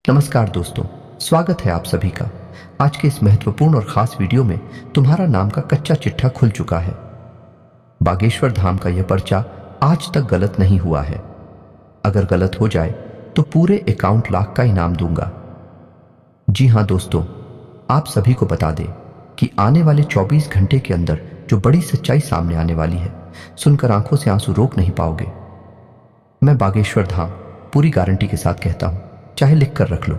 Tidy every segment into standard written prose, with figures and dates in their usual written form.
नमस्कार दोस्तों, स्वागत है आप सभी का। आज के इस महत्वपूर्ण और खास वीडियो में तुम्हारा नाम का कच्चा चिट्ठा खुल चुका है। बागेश्वर धाम का यह पर्चा आज तक गलत नहीं हुआ है। अगर गलत हो जाए तो पूरे अकाउंट लाख का इनाम दूंगा। जी हां दोस्तों, आप सभी को बता दें कि आने वाले 24 घंटे के अंदर जो बड़ी सच्चाई सामने आने वाली है, सुनकर आंखों से आंसू रोक नहीं पाओगे। मैं बागेश्वर धाम पूरी गारंटी के साथ कहता हूं, चाहे लिख कर रख लो।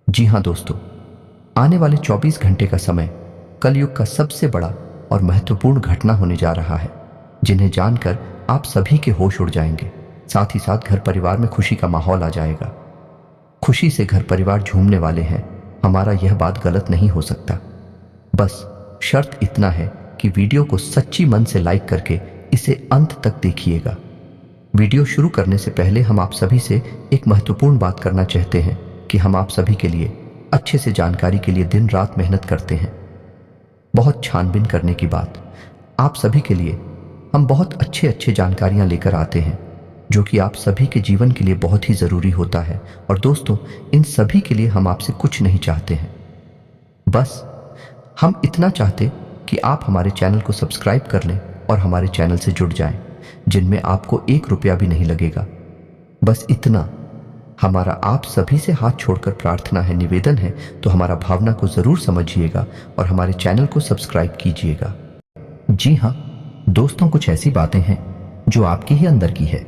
जी हां दोस्तों, आने वाले 24 घंटे का समय कलयुग का सबसे बड़ा और महत्वपूर्ण घटना होने जा रहा है, जिन्हें जानकर आप सभी के होश उड़ जाएंगे। साथ ही साथ घर परिवार में खुशी का माहौल आ जाएगा। खुशी से घर परिवार झूमने वाले हैं। हमारा यह बात गलत नहीं हो सकता। बस शर्त इतना है कि वीडियो को सच्ची मन से लाइक करके इसे अंत तक देखिएगा। वीडियो शुरू करने से पहले हम आप सभी से एक महत्वपूर्ण बात करना चाहते हैं कि हम आप सभी के लिए अच्छे से जानकारी के लिए दिन रात मेहनत करते हैं। बहुत छानबीन करने की बात, आप सभी के लिए हम बहुत अच्छे जानकारियां लेकर आते हैं, जो कि आप सभी के जीवन के लिए बहुत ही ज़रूरी होता है। और दोस्तों, इन सभी के लिए हम आपसे कुछ नहीं चाहते हैं। बस हम इतना चाहते कि आप हमारे चैनल को सब्सक्राइब कर लें और हमारे चैनल से जुड़ जाएं, जिनमें आपको 1 रुपया भी नहीं लगेगा। बस इतना हमारा आप सभी से हाथ छोड़कर प्रार्थना है, निवेदन है। तो हमारा भावना को जरूर समझिएगा और हमारे चैनल को सब्सक्राइब कीजिएगा। जी हाँ दोस्तों, कुछ ऐसी बातें हैं जो आपकी ही अंदर की है,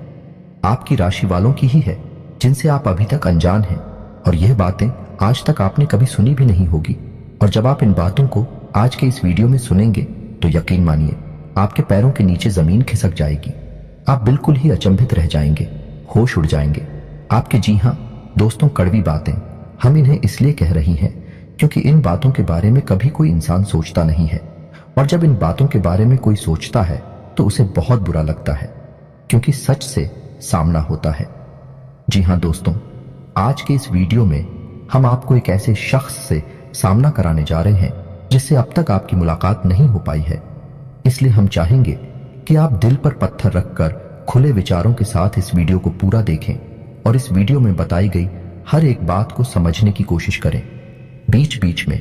आपकी राशि वालों की ही है, जिनसे आप अभी तक अनजान हैं। और यह बातें आज तक आपने कभी सुनी भी नहीं होगी। और जब आप इन बातों को आज के इस वीडियो में सुनेंगे तो यकीन मानिए, आपके पैरों के नीचे जमीन खिसक जाएगी। आप बिल्कुल ही अचंभित रह जाएंगे, होश उड़ जाएंगे आपके। जी हाँ दोस्तों, कड़वी बातें हम इन्हें इसलिए कह रही हैं क्योंकि इन बातों के बारे में कभी कोई इंसान सोचता नहीं है। और जब इन बातों के बारे में कोई सोचता है तो उसे बहुत बुरा लगता है, क्योंकि सच से सामना होता है। जी हाँ दोस्तों, आज के इस वीडियो में हम आपको एक ऐसे शख्स से सामना कराने जा रहे हैं जिससे अब तक आपकी मुलाकात नहीं हो पाई है। इसलिए हम चाहेंगे कि आप दिल पर पत्थर रखकर खुले विचारों के साथ इस वीडियो को पूरा देखें और इस वीडियो में बताई गई हर एक बात को समझने की कोशिश करें। बीच बीच में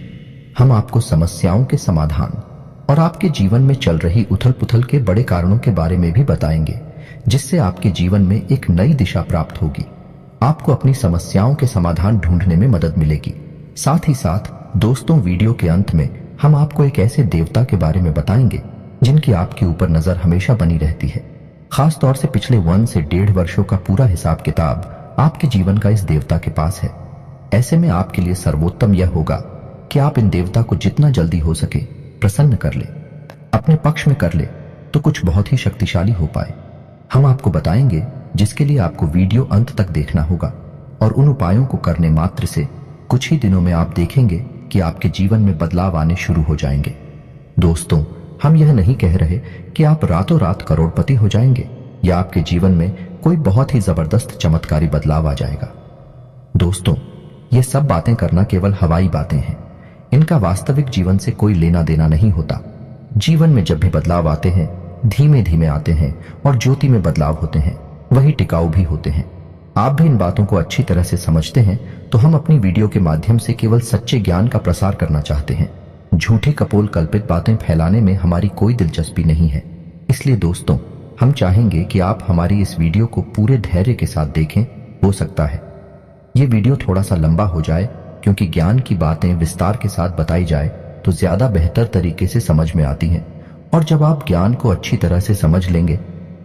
हम आपको समस्याओं के समाधान और आपके जीवन में चल रही उथल पुथल के बड़े कारणों के बारे में भी बताएंगे, जिससे आपके जीवन में एक नई दिशा प्राप्त होगी। आपको अपनी समस्याओं के समाधान ढूंढने में मदद मिलेगी। साथ ही साथ दोस्तों, वीडियो के अंत में हम आपको एक ऐसे देवता के बारे में बताएंगे जिनकी आपके ऊपर नजर हमेशा बनी रहती है। खास तौर से पिछले 1 से 1.5 वर्षों का पूरा हिसाब किताब आपके जीवन का इस देवता के पास है। ऐसे में आपके लिए सर्वोत्तम यह होगा कि आप इन देवता को जितना जल्दी हो सके प्रसन्न कर ले, अपने पक्ष में कर ले, तो कुछ बहुत ही शक्तिशाली हो पाए। हम आपको बताएंगे, जिसके लिए आपको वीडियो अंत तक देखना होगा। और उन उपायों को करने मात्र से कुछ ही दिनों में आप देखेंगे कि आपके जीवन में बदलाव आने शुरू हो जाएंगे। दोस्तों, हम यह नहीं कह रहे कि आप रातों रात करोड़पति हो जाएंगे या आपके जीवन में कोई बहुत ही जबरदस्त चमत्कारी बदलाव आ जाएगा। दोस्तों, ये सब बातें करना केवल हवाई बातें हैं। इनका वास्तविक जीवन से कोई लेना देना नहीं होता। जीवन में जब भी बदलाव आते हैं, धीमे धीमे आते हैं और ज्योति में बदलाव होते हैं, वही टिकाऊ भी होते हैं। आप भी इन बातों को अच्छी तरह से समझते हैं, तो हम अपनी वीडियो के माध्यम से केवल सच्चे ज्ञान का प्रसार करना चाहते हैं। झूठी कपोल कल्पित बातें फैलाने में हमारी कोई दिलचस्पी नहीं है। इसलिए दोस्तों, हम चाहेंगे कि आप हमारी इस वीडियो को पूरे धैर्य के साथ देखें। हो सकता है ये वीडियो थोड़ा सा लंबा हो जाए, क्योंकि ज्ञान की बातें विस्तार के साथ बताई जाए तो ज्यादा बेहतर तरीके से समझ में आती हैं। और जब आप ज्ञान को अच्छी तरह से समझ लेंगे,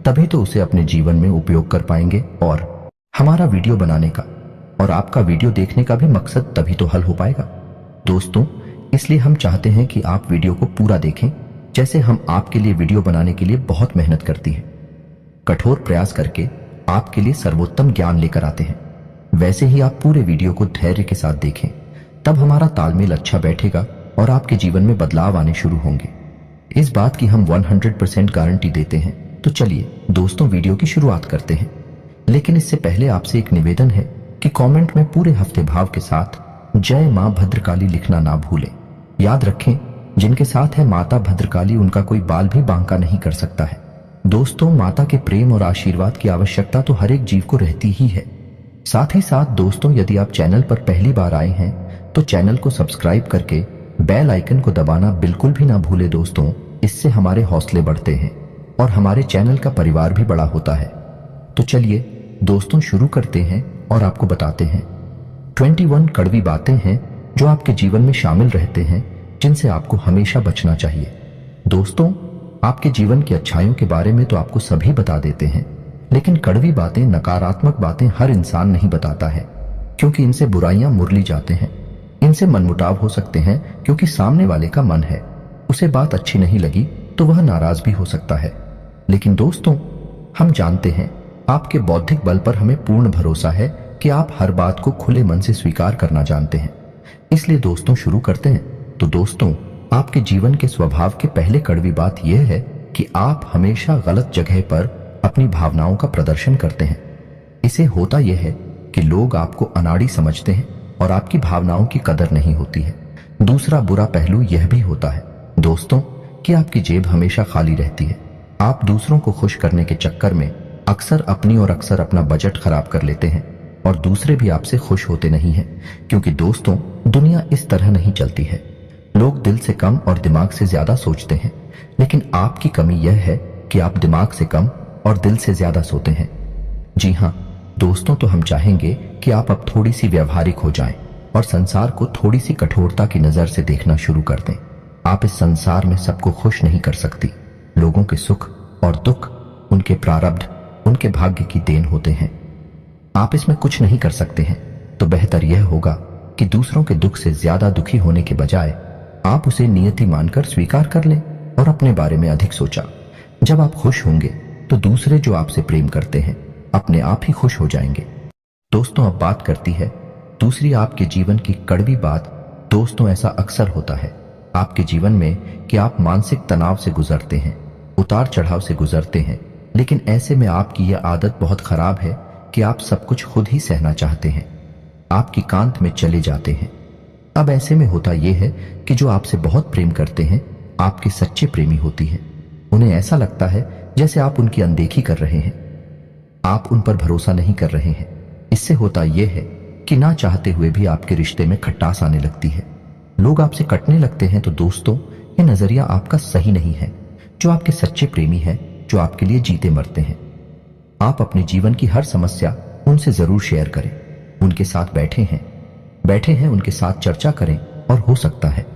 तभी तो उसे अपने जीवन में उपयोग कर पाएंगे। और हमारा वीडियो बनाने का और आपका वीडियो देखने का भी मकसद तभी तो हल हो पाएगा। दोस्तों, इसलिए हम चाहते हैं कि आप वीडियो को पूरा देखें, जैसे हम आपके लिए वीडियो बनाने के लिए बहुत मेहनत करती हैं, कठोर प्रयास करके आपके लिए सर्वोत्तम ज्ञान लेकर आते हैं। वैसे ही आप पूरे वीडियो को धैर्य के साथ देखें, तब हमारा तालमेल अच्छा बैठेगा और आपके जीवन में बदलाव आने शुरू होंगे। इस बात की हम 100% गारंटी देते हैं। तो चलिए दोस्तों, वीडियो की शुरुआत करते हैं। लेकिन इससे पहले आपसे एक निवेदन है कि कमेंट में पूरे हफ्ते भाव के साथ जय मां भद्रकाली लिखना ना भूलें। याद रखें, जिनके साथ है माता भद्रकाली, उनका कोई बाल भी बांका नहीं कर सकता है। दोस्तों, माता के प्रेम और आशीर्वाद की आवश्यकता तो हर एक जीव को रहती ही है। साथ ही साथ दोस्तों, यदि आप चैनल पर पहली बार आए हैं तो चैनल को सब्सक्राइब करके बेल आइकन को दबाना बिल्कुल भी ना भूले दोस्तों। इससे हमारे हौसले बढ़ते हैं और हमारे चैनल का परिवार भी बड़ा होता है। तो चलिए दोस्तों शुरू करते हैं और आपको बताते हैं 21 कड़वी बातें हैं जो आपके जीवन में शामिल रहते हैं, जिनसे आपको हमेशा बचना चाहिए। दोस्तों, आपके जीवन की अच्छाइयों के बारे में तो आपको सभी बता देते हैं, लेकिन कड़वी बातें, नकारात्मक बातें हर इंसान नहीं बताता है, क्योंकि इनसे बुराइयां मुरली जाते हैं। इनसे मनमुटाव हो सकते हैं क्योंकि सामने वाले का मन है, उसे बात अच्छी नहीं लगी तो वह नाराज भी हो सकता है। लेकिन दोस्तों, हम जानते हैं आपके बौद्धिक बल पर हमें पूर्ण भरोसा है कि आप हर बात को खुले मन से स्वीकार करना जानते हैं। इसलिए दोस्तों शुरू करते हैं। तो दोस्तों, आपके जीवन के स्वभाव के पहले कड़वी बात यह है कि आप हमेशा गलत जगह पर अपनी भावनाओं का प्रदर्शन करते हैं। इसे होता यह है कि लोग आपको अनाड़ी समझते हैं और आपकी भावनाओं की कदर नहीं होती है। दूसरा बुरा पहलू यह भी होता है दोस्तों कि आपकी जेब हमेशा खाली रहती है। आप दूसरों को खुश करने के चक्कर में अक्सर अपनी और अक्सर अपना बजट खराब कर लेते हैं और दूसरे भी आपसे खुश होते नहीं हैं, क्योंकि दोस्तों दुनिया इस तरह नहीं चलती है। लोग दिल से कम और दिमाग से ज्यादा सोचते हैं, लेकिन आपकी कमी यह है कि आप दिमाग से कम और दिल से ज्यादा सोते हैं। जी हाँ दोस्तों, तो हम चाहेंगे कि आप अब थोड़ी सी व्यवहारिक हो जाएं और संसार को थोड़ी सी कठोरता की नजर से देखना शुरू कर दें। आप इस संसार में सबको खुश नहीं कर सकती। लोगों के सुख और दुख उनके प्रारब्ध, उनके भाग्य की देन होते हैं। आप इसमें कुछ नहीं कर सकते हैं। तो बेहतर यह होगा कि दूसरों के दुख से ज्यादा दुखी होने के बजाय आप उसे नियति मानकर स्वीकार कर लें और अपने बारे में अधिक सोचा। जब आप खुश होंगे तो दूसरे जो आपसे प्रेम करते हैं अपने आप ही खुश हो जाएंगे। दोस्तों, अब बात करती है दूसरी आपके जीवन की कड़वी बात। दोस्तों, ऐसा अक्सर होता है आपके जीवन में कि आप मानसिक तनाव से गुजरते हैं, उतार चढ़ाव से गुजरते हैं, लेकिन ऐसे में आपकी यह आदत बहुत खराब है कि आप सब कुछ खुद ही सहना चाहते हैं। आप एकांत में चले जाते हैं। अब ऐसे में होता यह है कि जो आपसे बहुत प्रेम करते हैं आपके सच्चे प्रेमी होती हैं। उन्हें ऐसा लगता है जैसे आप उनकी अनदेखी कर रहे हैं, आप उन पर भरोसा नहीं कर रहे हैं। इससे होता यह है कि ना चाहते हुए भी आपके रिश्ते में खटास आने लगती है। लोग आपसे कटने लगते हैं। तो दोस्तों, ये नजरिया आपका सही नहीं है। जो आपके सच्चे प्रेमी हैं, जो आपके लिए जीते मरते हैं, आप अपने जीवन की हर समस्या उनसे जरूर शेयर करें। उनके साथ बैठे हैं उनके साथ चर्चा करें और हो सकता है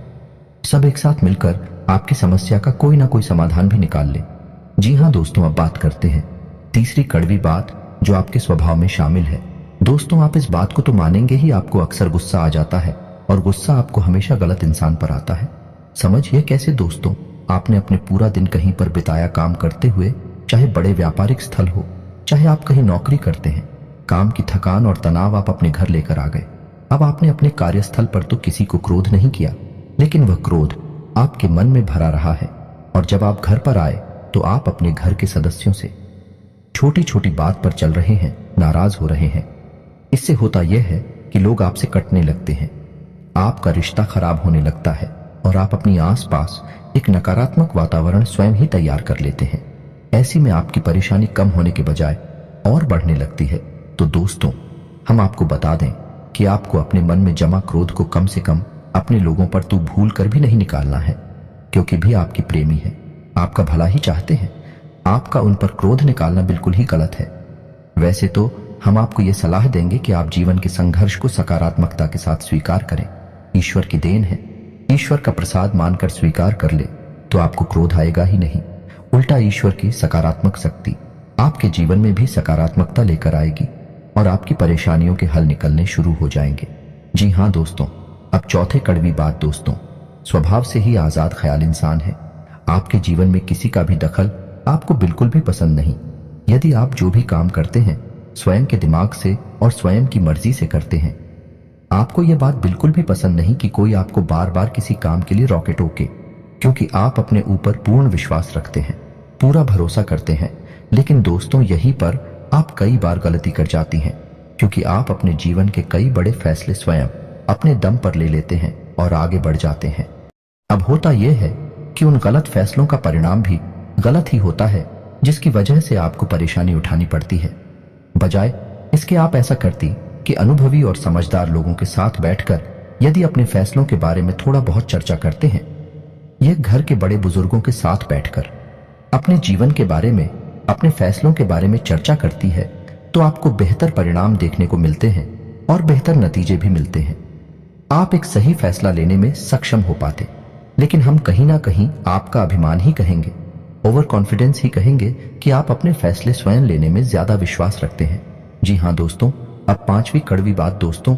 सब एक साथ मिलकर आपकी समस्या का कोई ना कोई समाधान भी निकाल लें। जी हाँ दोस्तों, अब बात करते हैं तीसरी कड़वी बात जो आपके स्वभाव में शामिल है। दोस्तों, आप इस बात को तो मानेंगे ही, आपको अक्सर गुस्सा आ जाता है और गुस्सा आपको हमेशा गलत इंसान पर आता है। समझिए कैसे दोस्तों। आपने अपने पूरा दिन कहीं पर बिताया काम करते हुए, चाहे बड़े व्यापारिक स्थल हो, चाहे आप कहीं नौकरी करते हैं। काम की थकान और तनाव आप अपने घर लेकर आ गए। अब आपने अपने कार्यस्थल पर तो किसी को क्रोध नहीं किया, लेकिन वह क्रोध आपके मन में भरा रहा है। और जब आप घर पर आए तो आप अपने घर के सदस्यों से छोटी छोटी बात पर चल रहे हैं, नाराज हो रहे हैं। इससे होता यह है कि लोग आपसे कटने लगते हैं, आपका रिश्ता खराब होने लगता है और आप अपनी आसपास एक नकारात्मक वातावरण स्वयं ही तैयार कर लेते हैं। ऐसी में आपकी परेशानी कम होने के बजाय और बढ़ने लगती है। तो दोस्तों, हम आपको बता दें कि आपको अपने मन में जमा क्रोध को कम से कम अपने लोगों पर तो भूल कर भी नहीं निकालना है, क्योंकि भी आपकी प्रेमी है, आपका भला ही चाहते हैं। आपका उन पर क्रोध निकालना बिल्कुल ही गलत है। वैसे तो हम आपको यह सलाह देंगे कि आप जीवन के संघर्ष को सकारात्मकता के साथ स्वीकार करें। ईश्वर की देन है, ईश्वर का प्रसाद मानकर स्वीकार कर ले तो आपको क्रोध आएगा ही नहीं। उल्टा ईश्वर की सकारात्मक शक्ति आपके जीवन में भी सकारात्मकता लेकर आएगी और आपकी परेशानियों के हल निकलने शुरू हो जाएंगे। जी हाँ दोस्तों, अब चौथे कड़वी बात। दोस्तों, स्वभाव से ही आजाद ख्याल इंसान है। आपके जीवन में किसी का भी दखल आपको बिल्कुल भी पसंद नहीं। यदि आप जो भी काम करते हैं स्वयं के दिमाग से और स्वयं की मर्जी से करते हैं, आपको यह बात बिल्कुल भी पसंद नहीं कि कोई आपको बार बार किसी काम के लिए रोके टोके, क्योंकि आप अपने ऊपर पूर्ण विश्वास रखते हैं, पूरा भरोसा करते हैं। लेकिन दोस्तों, यहीं पर आप कई बार गलती कर जाती हैं, क्योंकि आप अपने जीवन के कई बड़े फैसले स्वयं अपने दम पर ले लेते हैं और आगे बढ़ जाते हैं। अब होता यह है कि उन गलत फैसलों का परिणाम भी गलत ही होता है, जिसकी वजह से आपको परेशानी उठानी पड़ती है। बजाय इसके आप ऐसा करती कि अनुभवी और समझदार लोगों के साथ बैठकर यदि अपने फैसलों के बारे में थोड़ा बहुत चर्चा करते हैं, यह घर के बड़े बुजुर्गों के साथ बैठकर अपने जीवन के बारे में, अपने फैसलों के बारे में चर्चा करती है, तो आपको बेहतर परिणाम देखने को मिलते हैं और बेहतर नतीजे भी मिलते हैं। आप एक सही फैसला लेने में सक्षम हो पाते। लेकिन हम कहीं ना कहीं आपका अभिमान ही कहेंगे, ओवर कॉन्फिडेंस ही कहेंगे कि आप अपने फैसले स्वयं लेने में ज्यादा विश्वास रखते हैं। जी हाँ दोस्तों, अब 5वीं कड़वी बात दोस्तों,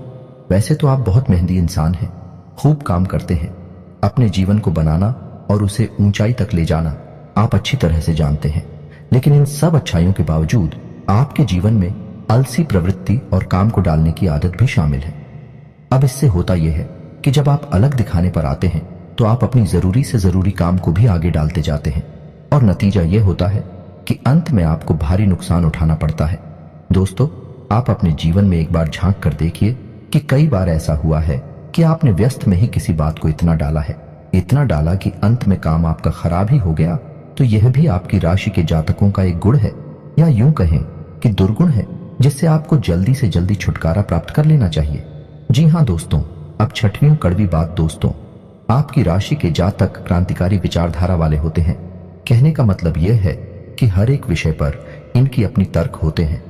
वैसे तो आप बहुत मेहनती इंसान हैं, खूब काम करते हैं। अपने जीवन को बनाना और उसे ऊंचाई तक ले जाना आप अच्छी तरह से जानते हैं। लेकिन इन सब अच्छाइयों के बावजूद आपके जीवन में आलसी प्रवृत्ति और काम को डालने की आदत भी शामिल है। अब इससे होता यह है कि जब आप अलग दिखाने पर आते हैं तो आप अपनी जरूरी से जरूरी काम को भी आगे डालते जाते हैं और नतीजा यह होता है कि अंत में आपको भारी नुकसान उठाना पड़ता है। दोस्तों, आप अपने जीवन में एक बार झांक कर देखिए कि कई बार ऐसा हुआ है कि आपने व्यस्त में ही किसी बात को इतना डाला है, इतना डाला कि अंत में काम आपका खराब ही हो गया। तो यह भी आपकी राशि के जातकों का एक गुण है, या यूं कहें कि दुर्गुण है, जिससे आपको जल्दी से जल्दी छुटकारा प्राप्त कर लेना चाहिए। जी हाँ दोस्तों, अब 6वीं कड़वी बात दोस्तों, आपकी राशि के जातक क्रांतिकारी विचारधारा वाले होते हैं। कहने का मतलब यह है कि हर एक विषय पर इनकी अपनी तर्क होते हैं,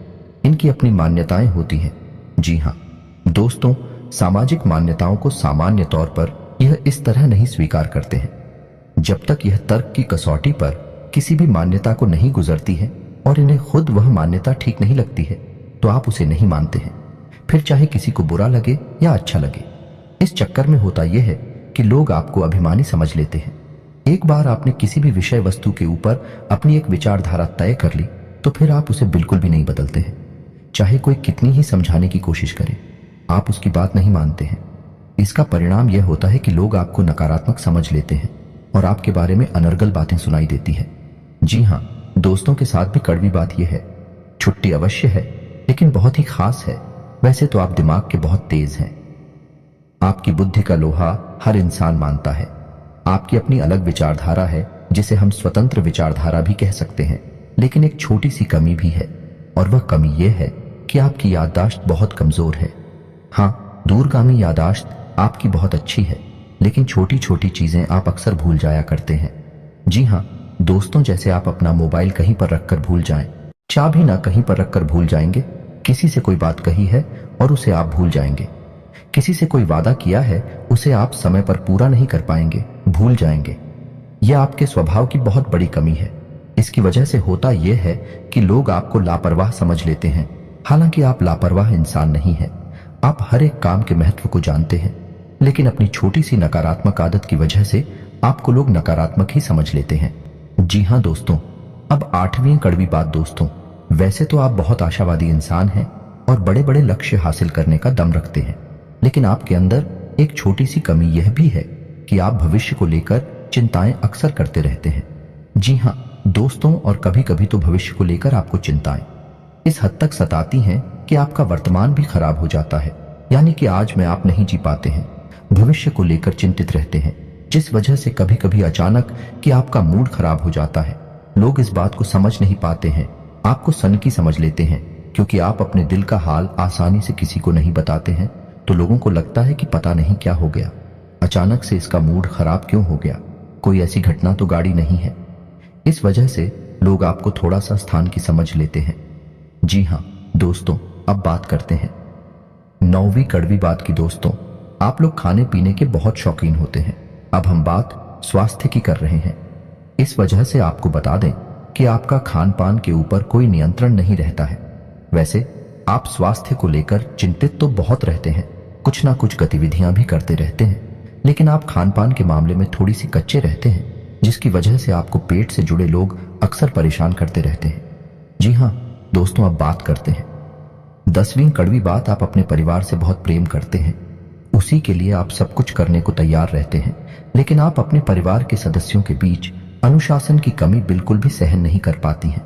इनकी अपनी मान्यताएं होती हैं। जी हाँ दोस्तों, सामाजिक मान्यताओं को सामान्य तौर पर यह इस तरह नहीं स्वीकार करते हैं। जब तक यह तर्क की कसौटी पर किसी भी मान्यता को नहीं गुजरती है और इन्हें खुद वह मान्यता ठीक नहीं लगती है, तो आप उसे नहीं मानते हैं, फिर चाहे किसी को बुरा लगे या अच्छा लगे। इस चक्कर में होता यह है कि लोग आपको अभिमानी समझ लेते हैं। एक बार आपने किसी भी विषय वस्तु के ऊपर अपनी एक विचारधारा तय कर ली, तो फिर आप उसे बिल्कुल भी नहीं बदलते हैं। चाहे कोई कितनी ही समझाने की कोशिश करे, आप उसकी बात नहीं मानते हैं। इसका परिणाम यह होता है कि लोग आपको नकारात्मक समझ लेते हैं और आपके बारे में अनर्गल बातें सुनाई देती है। जी हाँ, दोस्तों के साथ भी कड़वी बात यह है, छुट्टी अवश्य है लेकिन बहुत ही खास है। वैसे तो आप दिमाग के बहुत तेज हैं, आपकी बुद्धि का लोहा हर इंसान मानता है। आपकी अपनी अलग विचारधारा है, जिसे हम स्वतंत्र विचारधारा भी कह सकते हैं। लेकिन एक छोटी सी कमी भी है, और वह कमी यह है कि आपकी याददाश्त बहुत कमजोर है। हाँ, दूरगामी याददाश्त आपकी बहुत अच्छी है, लेकिन छोटी छोटी चीजें आप अक्सर भूल जाया करते हैं। जी हाँ दोस्तों, जैसे आप अपना मोबाइल कहीं पर रखकर भूल जाएं, चाबी ना कहीं पर रखकर भूल जाएंगे, किसी से कोई बात कही है और उसे आप भूल जाएंगे, किसी से कोई वादा किया है उसे आप समय पर पूरा नहीं कर पाएंगे, भूल जाएंगे। यह आपके स्वभाव की बहुत बड़ी कमी है। इसकी वजह से होता यह है कि लोग आपको लापरवाह समझ लेते हैं, हालांकि आप लापरवाह इंसान नहीं हैं। आप हर एक काम के महत्व को जानते हैं, लेकिन अपनी छोटी सी नकारात्मक आदत की वजह से आपको लोग नकारात्मक ही समझ लेते हैं। जी हाँ दोस्तों, अब 8वीं कड़वी बात दोस्तों, वैसे तो आप बहुत आशावादी इंसान हैं और बड़े बड़े लक्ष्य हासिल करने का दम रखते हैं, लेकिन आपके अंदर एक छोटी सी कमी यह भी है कि आप भविष्य को लेकर चिंताएं अक्सर करते रहते हैं। जी हाँ दोस्तों, और कभी कभी तो भविष्य को लेकर आपको चिंताएं इस हद तक सताती हैं कि आपका वर्तमान भी खराब हो जाता है। यानी कि आज में आप नहीं जी पाते हैं, भविष्य को लेकर चिंतित रहते हैं, जिस वजह से कभी कभी अचानक कि आपका मूड खराब हो जाता है। लोग इस बात को समझ नहीं पाते हैं, आपको सनकी समझ लेते हैं, क्योंकि आप अपने दिल का हाल आसानी से किसी को नहीं बताते हैं। तो लोगों को लगता है कि पता नहीं क्या हो गया, अचानक से इसका मूड खराब क्यों हो गया, कोई ऐसी घटना तो गाड़ी नहीं है। इस वजह से लोग आपको थोड़ा सा स्थान की समझ लेते हैं। जी हाँ दोस्तों, अब बात करते हैं 9वीं कड़वी बात की। दोस्तों, आप लोग खाने पीने के बहुत शौकीन होते हैं। अब हम बात स्वास्थ्य की कर रहे हैं। इस वजह से आपको बता दें कि आपका खान पान के ऊपर कोई नियंत्रण नहीं रहता है। वैसे आप स्वास्थ्य को लेकर चिंतित तो बहुत रहते हैं, कुछ ना कुछ गतिविधियां भी करते रहते हैं, लेकिन आप खान पान के मामले में थोड़ी सी कच्चे रहते हैं, जिसकी वजह से आपको पेट से जुड़े लोग अक्सर परेशान करते रहते हैं। जी हाँ दोस्तों, अब बात करते हैं 10वीं कड़वी बात। आप अपने परिवार से बहुत प्रेम करते हैं, उसी के लिए आप सब कुछ करने को तैयार रहते हैं, लेकिन आप अपने परिवार के सदस्यों के बीच अनुशासन की कमी बिल्कुल भी सहन नहीं कर पाती हैं।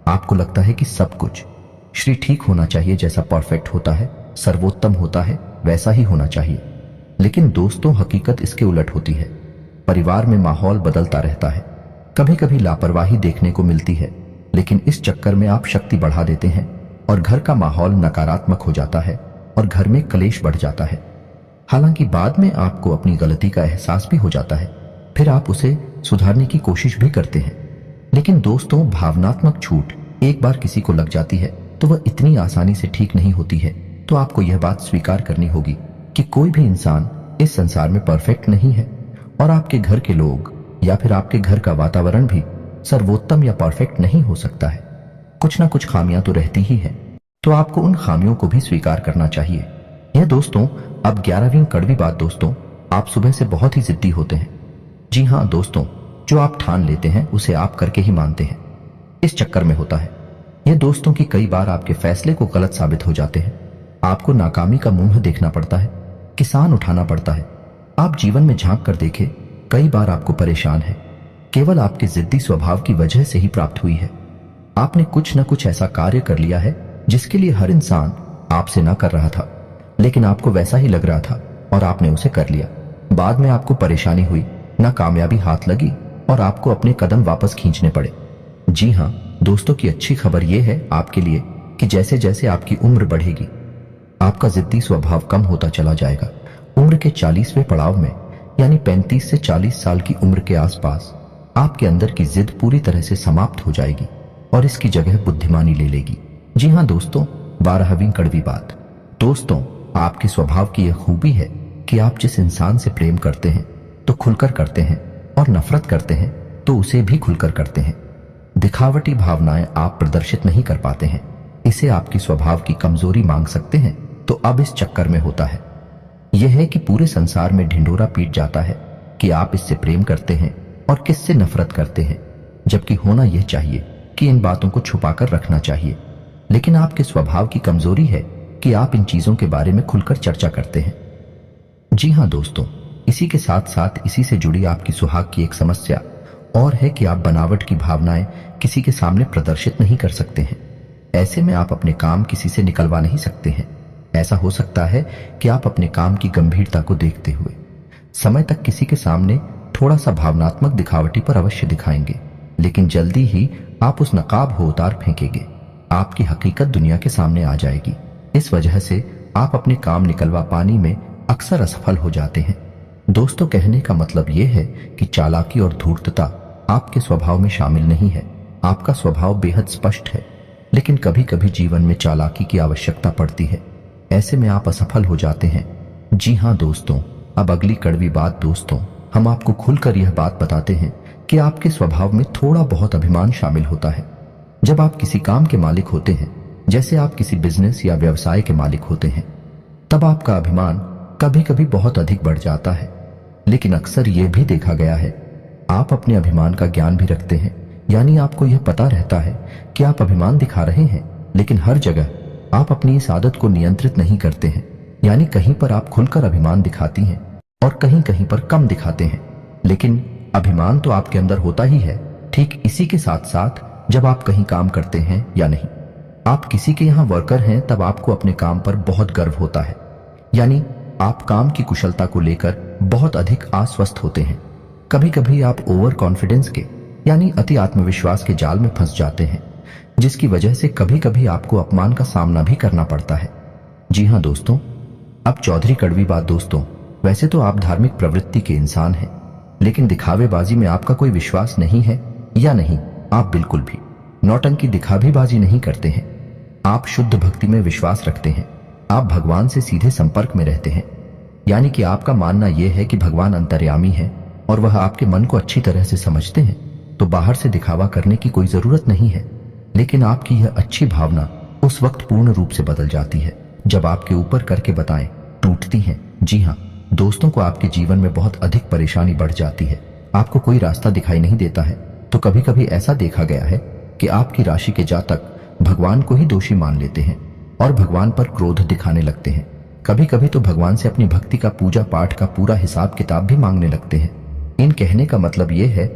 आपको लगता है कि सब कुछ श्री ठीक होना चाहिए, जैसा परफेक्ट होता है, सर्वोत्तम होता है, वैसा ही होना चाहिए। लेकिन दोस्तों, हकीकत इसके उलट होती है। परिवार में माहौल बदलता रहता है, कभी कभी लापरवाही देखने को मिलती है, लेकिन इस चक्कर में आप शक्ति बढ़ा देते हैं और घर का माहौल नकारात्मक हो जाता है और घर में कलेश बढ़ जाता है। हालांकि बाद में आपको अपनी गलती का एहसास भी हो जाता है, फिर आप उसे सुधारने की कोशिश भी करते हैं। लेकिन दोस्तों, भावनात्मक छूट एक बार किसी को लग जाती है तो वह इतनी आसानी से ठीक नहीं होती है। तो आपको यह बात स्वीकार करनी होगी कि कोई भी इंसान इस संसार में परफेक्ट नहीं है और आपके घर के लोग या फिर आपके घर का वातावरण भी सर्वोत्तम या परफेक्ट नहीं हो सकता है। कुछ ना कुछ खामियां तो रहती ही है, तो आपको उन खामियों को भी स्वीकार करना चाहिए। यह दोस्तों अब 11वीं कड़वी बात। दोस्तों, आप सुबह से बहुत ही जिद्दी होते हैं। जी हाँ दोस्तों, जो आप ठान लेते हैं उसे आप करके ही मानते हैं। इस चक्कर में होता है यह दोस्तों कि कई बार आपके फैसले को गलत साबित हो जाते हैं। आपको नाकामी का मुंह देखना पड़ता है, किसान उठाना पड़ता है। आप जीवन में झांक कर देखें, कई बार आपको परेशान है केवल आपके जिद्दी स्वभाव की वजह से ही प्राप्त हुई है। आपने कुछ न कुछ ऐसा कार्य कर लिया है जिसके लिए हर इंसान आपसे ना कर रहा था, लेकिन आपको वैसा ही लग रहा था और आपने उसे कर लिया। बाद में आपको परेशानी हुई, ना कामयाबी हाथ लगी और आपको अपने कदम वापस खींचने पड़े। जी हाँ दोस्तों, की अच्छी खबर यह है आपके लिए कि जैसे जैसे आपकी उम्र बढ़ेगी, आपका जिद्दी स्वभाव कम होता चला जाएगा। उम्र के 40वें पड़ाव में, यानी 35 से 40 साल की उम्र के आसपास, आपके अंदर की जिद पूरी तरह से समाप्त हो जाएगी और इसकी जगह बुद्धिमानी ले लेगी। जी हाँ दोस्तों, 12वीं कड़वी बात। दोस्तों, आपके स्वभाव की यह खूबी है कि आप जिस इंसान से प्रेम करते हैं तो खुलकर करते हैं और नफरत करते हैं तो उसे भी खुलकर करते हैं। दिखावटी भावनाएं आप प्रदर्शित नहीं कर पाते हैं। इसे आपकी स्वभाव की कमजोरी मांग सकते हैं। तो अब इस चक्कर में होता है यह है कि पूरे संसार में ढिंढोरा पीट जाता है कि आप इससे प्रेम करते हैं और किससे नफरत करते हैं, जबकि होना यह चाहिए कि इन बातों को छुपाकर रखना चाहिए। लेकिन आपके स्वभाव की कमजोरी है कि आप इन चीजों के बारे में खुलकर चर्चा करते हैं। जी हाँ दोस्तों, इसी के साथ साथ इसी से जुड़ी आपकी सुहाग की एक समस्या और है कि आप बनावट की भावनाएं किसी के सामने प्रदर्शित नहीं कर सकते हैं। ऐसे में आप अपने काम किसी से निकलवा नहीं सकते हैं। ऐसा हो सकता है कि आप अपने काम की गंभीरता को देखते हुए समय तक किसी के सामने थोड़ा सा भावनात्मक दिखावटी पर अवश्य दिखाएंगे, लेकिन जल्दी ही आप उस नकाब हो उतार फेंकेंगे। आपकी हकीकत दुनिया के सामने आ जाएगी। इस वजह से आप अपने काम निकलवा पाने में अक्सर असफल हो जाते हैं। दोस्तों, कहने का मतलब यह है कि चालाकी और धूर्तता आपके स्वभाव में शामिल नहीं है। आपका स्वभाव बेहद स्पष्ट है, लेकिन कभी कभी जीवन में चालाकी की आवश्यकता पड़ती है। ऐसे में आप असफल हो जाते हैं। जी हाँ दोस्तों, अब अगली कड़वी बात। दोस्तों, हम आपको खुलकर यह बात बताते हैं कि आपके स्वभाव में थोड़ा बहुत अभिमान शामिल होता है। जब आप किसी काम के मालिक होते हैं, जैसे आप किसी बिजनेस या व्यवसाय के मालिक होते हैं, तब आपका अभिमान कभी कभी बहुत अधिक बढ़ जाता है। लेकिन अक्सर यह भी देखा गया है आप अपने अभिमान का ज्ञान भी रखते हैं, यानी आपको यह पता रहता है कि आप अभिमान दिखा रहे हैं, लेकिन हर जगह आप अपनी इस आदत को नियंत्रित नहीं करते हैं। यानी कहीं पर आप खुलकर अभिमान दिखाती हैं और कहीं कहीं पर कम दिखाते हैं। लेकिन अभिमान तो आपके अंदर होता ही है। ठीक इसी के साथ साथ जब आप कहीं काम करते हैं या नहीं, आप किसी के यहाँ वर्कर हैं, तब आपको अपने काम पर बहुत गर्व होता है। यानी आप काम की कुशलता को लेकर बहुत अधिक आश्वस्त होते हैं। कभी कभी आप ओवर कॉन्फिडेंस के यानी अति आत्मविश्वास के जाल में फंस जाते हैं, जिसकी वजह से कभी कभी आपको अपमान का सामना भी करना पड़ता है। जी हाँ दोस्तों, अब चौधरी कड़वी बात। दोस्तों, वैसे तो आप धार्मिक प्रवृत्ति के इंसान हैं, लेकिन दिखावेबाजी में आपका कोई विश्वास नहीं है या नहीं? आप बिल्कुल भी नौटंकी दिखावेबाजी नहीं करते हैं। आप शुद्ध भक्ति में विश्वास रखते हैं। आप भगवान से सीधे संपर्क में रहते हैं। यानी कि आपका मानना यह है कि भगवान अंतर्यामी है और वह आपके मन को अच्छी तरह से समझते हैं, तो बाहर से दिखावा करने की कोई जरूरत नहीं है। लेकिन आपकी यह अच्छी भावना उस वक्त पूर्ण रूप से बदल जाती है जब आपके ऊपर करके बताएं टूटती हैं। जी हाँ दोस्तों, को आपके जीवन में बहुत अधिक परेशानी बढ़ जाती है। आपको कोई रास्ता दिखाई नहीं देता है। तो कभी कभी ऐसा देखा गया है कि आपकी राशि के जातक भगवान को ही दोषी मान लेते हैं और भगवान पर क्रोध दिखाने लगते हैं। कभी कभी तो भगवान से अपनी भक्ति का पूजा पाठ का पूरा हिसाब किताब भी मांगने लगते हैं। इन कहने का मतलब यह है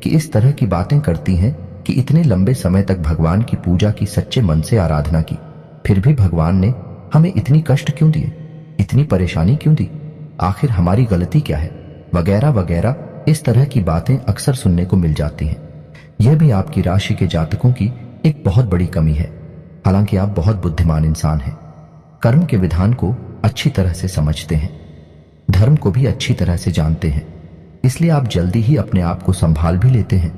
कि इस तरह की बातें करती हैं कि इतने लंबे समय तक भगवान की पूजा की, सच्चे मन से आराधना की, फिर भी भगवान ने हमें इतनी कष्ट क्यों दिए, इतनी परेशानी क्यों दी, आखिर हमारी गलती क्या है, वगैरह वगैरह। इस तरह की बातें अक्सर सुनने को मिल जाती हैं। यह भी आपकी राशि के जातकों की एक बहुत बड़ी कमी है। हालांकि आप बहुत बुद्धिमान इंसान हैं, कर्म के विधान को अच्छी तरह से समझते हैं, धर्म को भी अच्छी तरह से जानते हैं, इसलिए आप जल्दी ही अपने आप को संभाल भी लेते हैं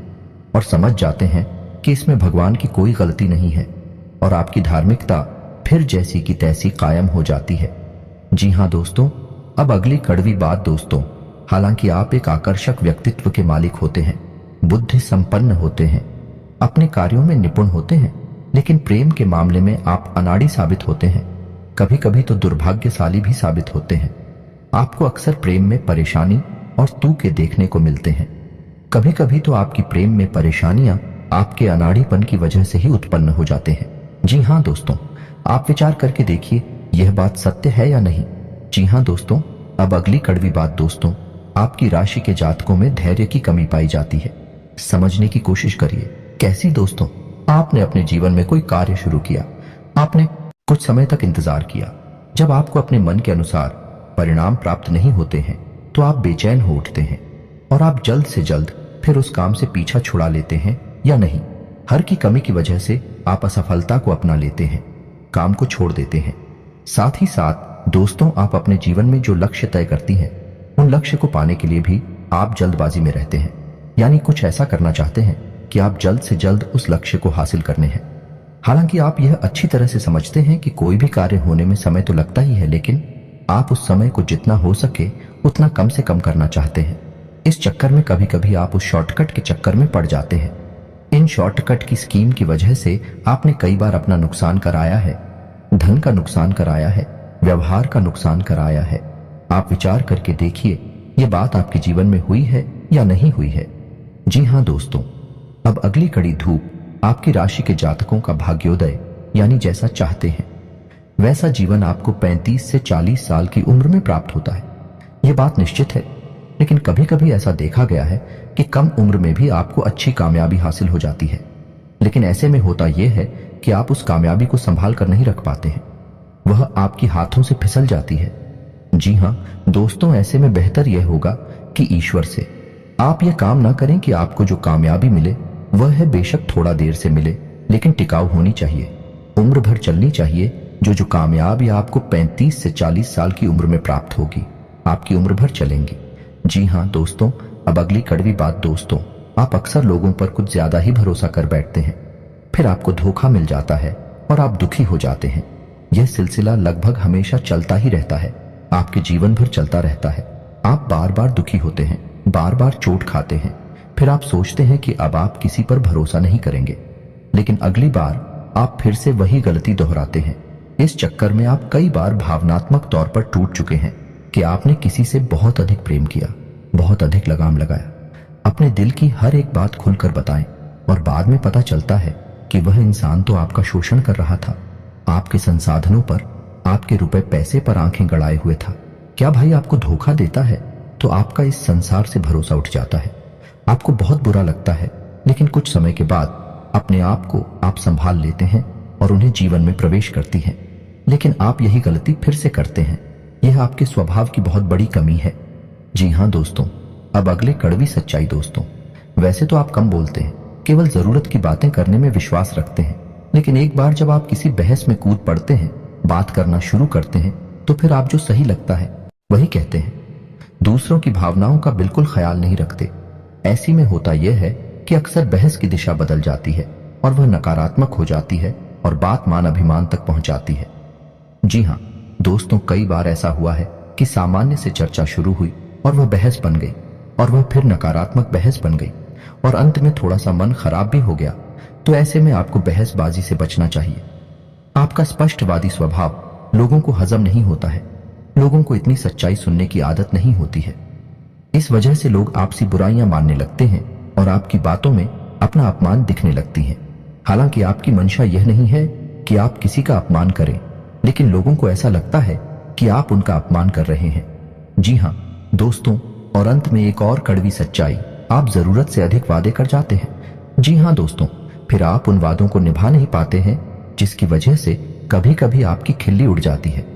और समझ जाते हैं कि इसमें भगवान की कोई गलती नहीं है और आपकी धार्मिकता फिर जैसी की तैसी कायम हो जाती है। जी हाँ दोस्तों, अब अगली कड़वी बात दोस्तों, हालांकि आप एक आकर्षक व्यक्तित्व के मालिक होते हैं, बुद्धि संपन्न होते हैं, अपने कार्यों में निपुण होते हैं, लेकिन प्रेम के मामले में आप अनाड़ी साबित होते हैं, कभी कभी तो दुर्भाग्यशाली भी साबित होते हैं। आपको अक्सर प्रेम में परेशानी और तूके देखने को मिलते हैं। कभी कभी तो आपकी प्रेम में परेशानियां आपके अनाड़ीपन की वजह से ही उत्पन्न हो जाते हैं। जी हाँ दोस्तों, आप विचार करके देखिए यह बात सत्य है या नहीं। जी हाँ दोस्तों, अब अगली कड़वी बात दोस्तों, आपकी राशि के जातकों में धैर्य की कमी पाई जाती है। समझने की कोशिश करिए। कैसी दोस्तों? आपने अपने जीवन में कोई कार्य शुरू किया, आपने कुछ समय तक इंतजार किया, जब आपको अपने मन के अनुसार परिणाम प्राप्त नहीं होते हैं तो आप बेचैन हो उठते हैं और आप जल्द से जल्द फिर उस काम से पीछा छुड़ा लेते हैं या नहीं। हर की कमी की वजह से आप असफलता को अपना लेते हैं, काम को छोड़ देते हैं। साथ ही साथ दोस्तों, आप अपने जीवन में जो लक्ष्य तय करती हैं उन लक्ष्य को पाने के लिए भी आप जल्दबाजी में रहते हैं, यानी कुछ ऐसा करना चाहते हैं कि आप जल्द से जल्द उस लक्ष्य को हासिल करने हैं। हालांकि आप यह अच्छी तरह से समझते हैं कि कोई भी कार्य होने में समय तो लगता ही है, लेकिन आप उस समय को जितना हो सके उतना कम से कम करना चाहते हैं। इस चक्कर में कभी कभी आप उस शॉर्टकट के चक्कर में पड़ जाते हैं। इन शॉर्टकट की स्कीम की वजह से आपने कई बार अपना नुकसान कराया है, धन का नुकसान कराया है, व्यवहार का नुकसान कराया है। आप विचार करके देखिए ये बात आपके जीवन में हुई है या नहीं हुई है। जी हाँ दोस्तों, अब अगली कड़ी धूप आपकी राशि के जातकों का भाग्योदय, यानी जैसा चाहते हैं वैसा जीवन आपको 35 से 40 साल की उम्र में प्राप्त होता है। यह बात निश्चित है, लेकिन कभी कभी ऐसा देखा गया है कि कम उम्र में भी आपको अच्छी कामयाबी हासिल हो जाती है, लेकिन ऐसे में होता यह है कि आप उस कामयाबी को संभाल कर नहीं रख पाते हैं, वह आपके हाथों से फिसल जाती है। जी हाँ दोस्तों, ऐसे में बेहतर यह होगा कि ईश्वर से आप यह काम ना करें कि आपको जो कामयाबी मिले वह है बेशक थोड़ा देर से मिले, लेकिन टिकाऊ होनी चाहिए, उम्र भर चलनी चाहिए। जो कामयाबी आपको 35 से 40 साल की उम्र में प्राप्त होगी, आपकी उम्र भर चलेंगी। जी हाँ दोस्तों, अब अगली कड़वी बात दोस्तों, आप अक्सर लोगों पर कुछ ज्यादा ही भरोसा कर बैठते हैं, फिर आपको धोखा मिल जाता है और आप दुखी हो जाते हैं। यह सिलसिला लगभग हमेशा चलता ही रहता है, आपके जीवन भर चलता रहता है। आप बार बार दुखी होते हैं, बार बार चोट खाते हैं, फिर आप सोचते हैं कि अब आप किसी पर भरोसा नहीं करेंगे, लेकिन अगली बार आप फिर से वही गलती दोहराते हैं। इस चक्कर में आप कई बार भावनात्मक तौर पर टूट चुके हैं कि आपने किसी से बहुत अधिक प्रेम किया, बहुत अधिक लगाम लगाया, अपने दिल की हर एक बात खुलकर बताएं, और बाद में पता चलता है कि वह इंसान तो आपका शोषण कर रहा था, आपके संसाधनों पर, आपके रुपए पैसे पर आंखें गड़ाए हुए था। क्या भाई आपको धोखा देता है तो आपका इस संसार से भरोसा उठ जाता है, आपको बहुत बुरा लगता है, लेकिन कुछ समय के बाद अपने आप को आप संभाल लेते हैं और उन्हें जीवन में प्रवेश करती हैं। लेकिन आप यही गलती फिर से करते हैं, यह आपके स्वभाव की बहुत बड़ी कमी है। जी हाँ दोस्तों, अब अगले कड़वी सच्चाई दोस्तों, वैसे तो आप कम बोलते हैं, केवल जरूरत की बातें करने में विश्वास रखते हैं, लेकिन एक बार जब आप किसी बहस में कूद पड़ते हैं, बात करना शुरू करते हैं, तो फिर आप जो सही लगता है वही कहते हैं, दूसरों की भावनाओं का बिल्कुल ख्याल नहीं रखते। ऐसी में होता यह है कि अक्सर बहस की दिशा बदल जाती है और वह नकारात्मक हो जाती है और बात मान अभिमान तक पहुंचाती है। जी हाँ दोस्तों, कई बार ऐसा हुआ है कि सामान्य से चर्चा शुरू हुई और वह बहस बन गई, और वह फिर नकारात्मक बहस बन गई, और अंत में थोड़ा सा मन खराब भी हो गया। तो ऐसे में आपको बहसबाजी से बचना चाहिए। आपका स्पष्टवादी स्वभाव लोगों को हजम नहीं होता है, लोगों को इतनी सच्चाई सुनने की आदत नहीं होती है। इस वजह से लोग आपसी बुराइयां मानने लगते हैं और आपकी बातों में अपना अपमान दिखने लगती है। हालांकि आपकी मंशा यह नहीं है कि आप किसी का अपमान करें, लेकिन लोगों को ऐसा लगता है कि आप उनका अपमान कर रहे हैं। जी हाँ दोस्तों, और अंत में एक और कड़वी सच्चाई, आप जरूरत से अधिक वादे कर जाते हैं। जी हाँ दोस्तों, फिर आप उन वादों को निभा नहीं पाते हैं, जिसकी वजह से कभी कभी आपकी खिल्ली उड़ जाती है।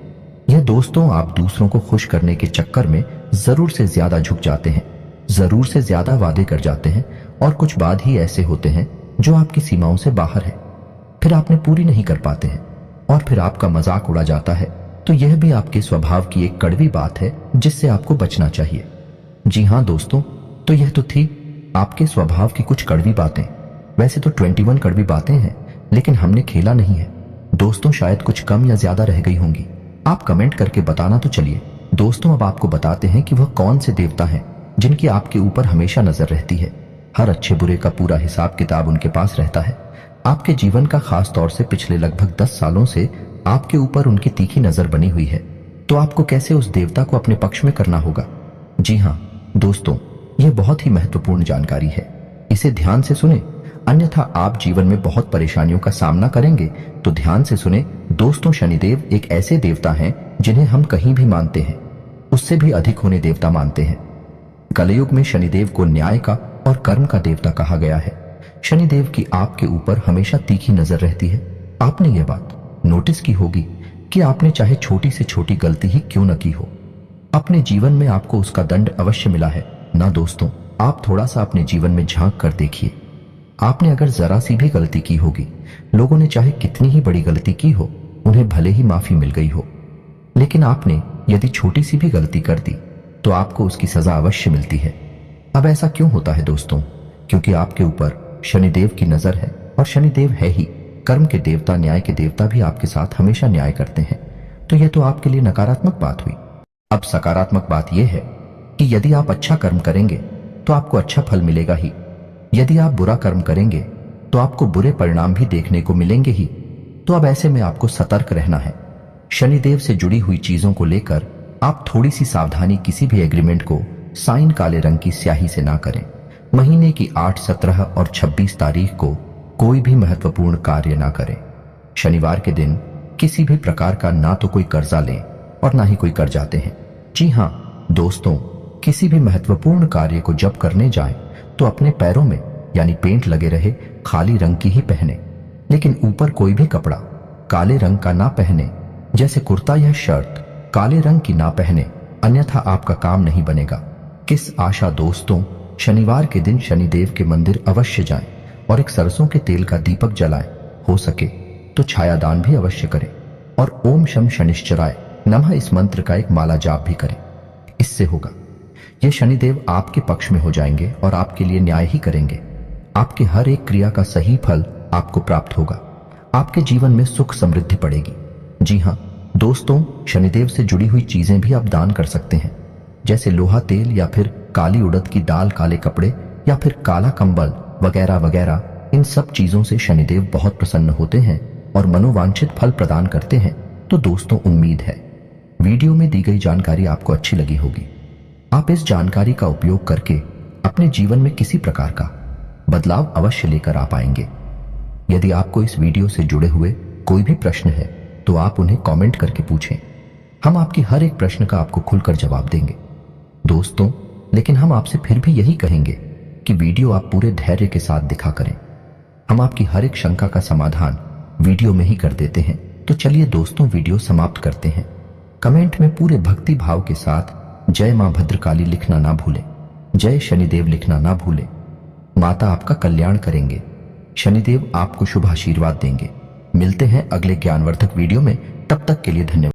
यह दोस्तों, आप दूसरों को खुश करने के चक्कर में जरूर से ज्यादा झुक जाते हैं, जरूर से ज्यादा वादे कर जाते हैं, और कुछ बाद ही ऐसे होते हैं जो आपकी सीमाओं से बाहर है। फिर आपने पूरी नहीं कर पाते हैं और फिर आपका मजाक उड़ा जाता है, तो यह भी आपके स्वभाव की एक कड़वी बात है जिससे आपको बचना चाहिए। जी हाँ दोस्तों, तो यह तो थी आपके स्वभाव की कुछ कड़वी बातें। वैसे तो 21 कड़वी बातें हैं, लेकिन हमने खेला नहीं है दोस्तों, शायद कुछ कम या ज्यादा रह गई होंगी। आप कमेंट करके बताना तो चलिए। दोस्तों अब आपको बताते हैं कि वह कौन से देवता हैं जिनकी आपके ऊपर हमेशा नजर रहती है। हर अच्छे बुरे का पूरा हिसाब किताब उनके पास रहता है। आपके जीवन का खास तौर से पिछले लगभग 10 सालों से आपके ऊपर उनकी तीखी नजर बनी हुई है। तो आपको कैसे उस देवता को अपने पक्ष में करना होगा। जी हाँ दोस्तों, यह बहुत ही महत्वपूर्ण जानकारी है, इसे ध्यान से सुने, अन्यथा आप जीवन में बहुत परेशानियों का सामना करेंगे। तो ध्यान से सुने दोस्तों, शनिदेव एक ऐसे देवता हैं जिन्हें हम कहीं भी मानते हैं उससे भी अधिक होने देवता मानते हैं। कलयुग में शनिदेव को न्याय का और कर्म का देवता कहा गया है। शनिदेव की आपके ऊपर हमेशा तीखी नजर रहती है। आपने यह बात नोटिस की होगी कि आपने चाहे छोटी से छोटी गलती ही क्यों न की हो, अपने जीवन में आपको उसका दंड अवश्य मिला है ना दोस्तों। आप थोड़ा सा अपने जीवन में झांक कर देखिए, आपने अगर जरा सी भी गलती की होगी, लोगों ने चाहे कितनी ही बड़ी गलती की हो, उन्हें भले ही माफी मिल गई हो, लेकिन आपने यदि छोटी सी भी गलती कर दी तो आपको उसकी सजा अवश्य मिलती है। अब ऐसा क्यों होता है दोस्तों? क्योंकि आपके ऊपर शनिदेव की नजर है, और शनिदेव है ही कर्म के देवता, न्याय के देवता भी आपके साथ हमेशा न्याय करते हैं। तो यह तो आपके लिए नकारात्मक बात हुई। अब सकारात्मक बात यह है कि यदि आप अच्छा कर्म करेंगे तो आपको अच्छा फल मिलेगा ही, यदि आप बुरा कर्म करेंगे तो आपको बुरे परिणाम भी देखने को मिलेंगे ही। तो अब ऐसे में आपको सतर्क रहना है। शनिदेव से जुड़ी हुई चीजों को लेकर आप थोड़ी सी सावधानी, किसी भी एग्रीमेंट को साइन काले रंग की स्याही से ना करें। महीने की 8, 17 और 26 तारीख को कोई भी महत्वपूर्ण कार्य ना करें। शनिवार के दिन किसी भी प्रकार का ना तो कोई कर्जा लें और ना ही कोई कर जाते हैं। जी हाँ दोस्तों, किसी भी महत्वपूर्ण कार्य को जब करने जाएं तो अपने पैरों में यानी पेंट लगे रहे खाली रंग की ही पहने, लेकिन ऊपर कोई भी कपड़ा काले रंग का ना पहने, जैसे कुर्ता या शर्ट काले रंग की ना पहने, अन्यथा आपका काम नहीं बनेगा। किस आशा दोस्तों, शनिवार के दिन शनिदेव के मंदिर अवश्य जाएं और एक सरसों के तेल का दीपक जलाएं। हो सके तो छायादान भी अवश्य करें और ओम शम शनिश्चराय नमः इस मंत्र का एक माला जाप भी करें। इससे होगा ये शनिदेव आपके पक्ष में हो जाएंगे और आपके लिए न्याय ही करेंगे। आपके हर एक क्रिया का सही फल आपको प्राप्त होगा। आपके जीवन में सुख समृद्धि पड़ेगी। जी हाँ दोस्तों, शनिदेव से जुड़ी हुई चीजें भी आप दान कर सकते हैं, जैसे लोहा तेल या फिर काली उड़द की दाल, काले कपड़े या फिर काला कंबल वगैरह वगैरह। इन सब चीजों से शनिदेव बहुत प्रसन्न होते हैं और मनोवांछित फल प्रदान करते हैं। तो दोस्तों, उम्मीद है वीडियो में दी गई जानकारी आपको अच्छी लगी होगी। आप इस जानकारी का उपयोग करके अपने जीवन में किसी प्रकार का बदलाव अवश्य लेकर आ पाएंगे। यदि आपको इस वीडियो से जुड़े हुए कोई भी प्रश्न है तो आप उन्हें कमेंट करके पूछें। हम आपकी हर एक प्रश्न का आपको खुलकर जवाब देंगे दोस्तों। लेकिन हम आपसे फिर भी यही कहेंगे कि वीडियो आप पूरे धैर्य के साथ दिखा करें। हम आपकी हर एक शंका का समाधान वीडियो में ही कर देते हैं। तो चलिए दोस्तों, वीडियो समाप्त करते हैं। कमेंट में पूरे भक्ति भाव के साथ जय मां भद्रकाली लिखना ना भूलें, जय शनिदेव लिखना ना भूलें। माता आपका कल्याण करेंगे, शनिदेव आपको शुभ आशीर्वाद देंगे। मिलते हैं अगले ज्ञानवर्धक वीडियो में, तब तक के लिए धन्यवाद।